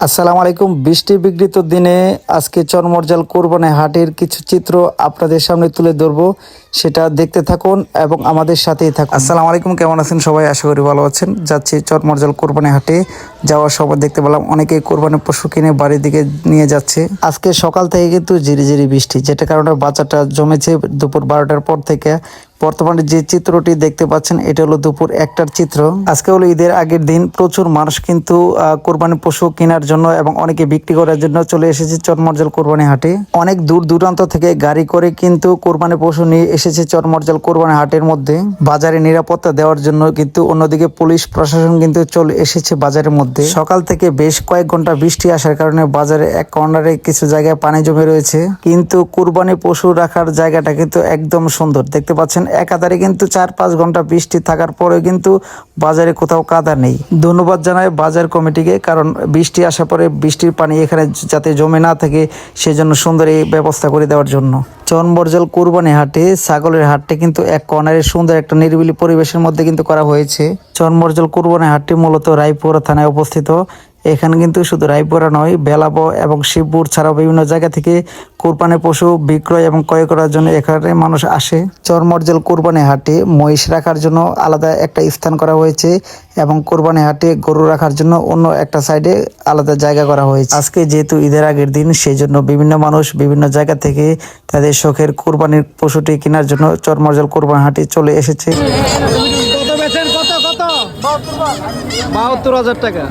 আসসালামু আলাইকুম। বৃষ্টি বিঘ্নিত দিনে আজকে চরমরজাল কোরবানি হাটের কিছু চিত্র আপনাদের সামনে তুলে ধরবো, সেটা দেখতে থাকুন এবং আমাদের সাথেই থাকুন। আসসালামু আলাইকুম, কেমন আছেন সবাই? আশা করি ভালো আছেন। যাচ্ছি চরমরজাল কোরবানি হাটে। যাওয়ার সময় দেখতে পেলাম অনেকেই কোরবানি পশু কিনে বাড়ির দিকে নিয়ে যাচ্ছে। আজকে সকাল থেকে কিন্তু ঝিরিঝিরি বৃষ্টি, যেটা কারণে বাজারটা জমেছে দুপুর 12টার পর থেকে। বর্তমানে যে চিত্রটি দেখতে পাচ্ছেন এটা হলো দুপুর 1টার চিত্র। আজকে হলো ঈদের আগের দিন। প্রচুর মানুষ কিন্তু কোরবানি পশু কেনার জন্য এবং অনেকে বিক্রি করার জন্য চলে এসেছে চরমরজাল কোরবানি হাটে। অনেক দূর দূরান্ত থেকে গাড়ি করে কিন্তু কোরবানি পশু নিয়ে এসেছে চরমরজাল কোরবানি হাটের মধ্যে। বাজারে নিরাপত্তা দেওয়ার জন্য কিন্তু অন্যদিকে পুলিশ প্রশাসন কিন্তু চলে এসেছে বাজারের মধ্যে। সকাল থেকে বেশ কয়েক ঘন্টা বৃষ্টি আসার কারণে বাজারে এক কর্নারে কিছু জায়গায় পানি জমে রয়েছে, কিন্তু কোরবানি পশু রাখার জায়গাটা কিন্তু একদম সুন্দর। দেখতে পাচ্ছেন একাধারে কিন্তু 4-5 ঘন্টা বৃষ্টি থাকার পরে কিন্তু বাজারে কোথাও কাদা নেই। ধন্যবাদ জানাই বাজার কমিটিকে, কারণ বৃষ্টি আসার পরে বৃষ্টির পানি এখানে যাতে জমে না থাকে সেজন্য সুন্দর এই ব্যবস্থা করে দেওয়ার জন্য। চরমরজাল কোরবানি হাটে ছাগলের হাটটি কিন্তু এক কর্নারে সুন্দর একটা নিরিবিলি পরিবেশের মধ্যে কিন্তু করা হয়েছে। চরমরজাল কোরবানি হাটটি মূলত রায়পুরা থানায় অবস্থিত। এখানে কিন্তু শুধু রায়পুরা নয়, বেলাবো এবং শিবপুর ছাড়াও বিভিন্ন জায়গা থেকে কোরবানি পশু বিক্রয় এবং ক্রয় করার জন্য এখানে মানুষ আসে। চরমরজাল কোরবানি হাটে মহিষ রাখার জন্য আলাদা একটা স্থান করা হয়েছে এবং কোরবানি হাটে গরু রাখার জন্য অন্য একটা সাইডে আলাদা জায়গা করা হয়েছে। আজকে যেহেতু ঈদের আগের দিন, সেই জন্য বিভিন্ন মানুষ বিভিন্ন জায়গা থেকে তাদের শখের কোরবানির পশুটি কেনার জন্য চরমরজাল কোরবানি হাটে চলে এসেছে। 72,000 টাকা।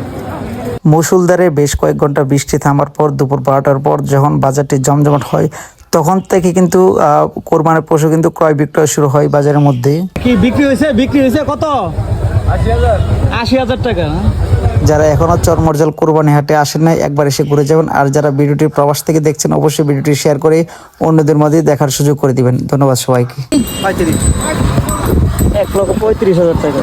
মুষলধারে বেশ কয়েক ঘন্টা বৃষ্টি থামার পর দুপুর 12টার পর যখন বাজারটি জমজমাট হয়, তখন থেকে কিন্তু কোরবানির পশু কিন্তু ক্রয় বিক্রয় শুরু হয় বাজারের মধ্যে। কি বিক্রি হয়েছে কত? 80,000 টাকা। যারা এখনো চরমরজাল কোরবানি হাটে আসেন নাই, একবার এসে ঘুরে যাবেন। আর যারা ভিডিওটি প্রবাস থেকে দেখছেন, অবশ্যই ভিডিওটি শেয়ার করে অন্যদের মধ্যে দেখার সুযোগ করে দিবেন। ধন্যবাদ সবাইকে। 1,35,000 টাকা।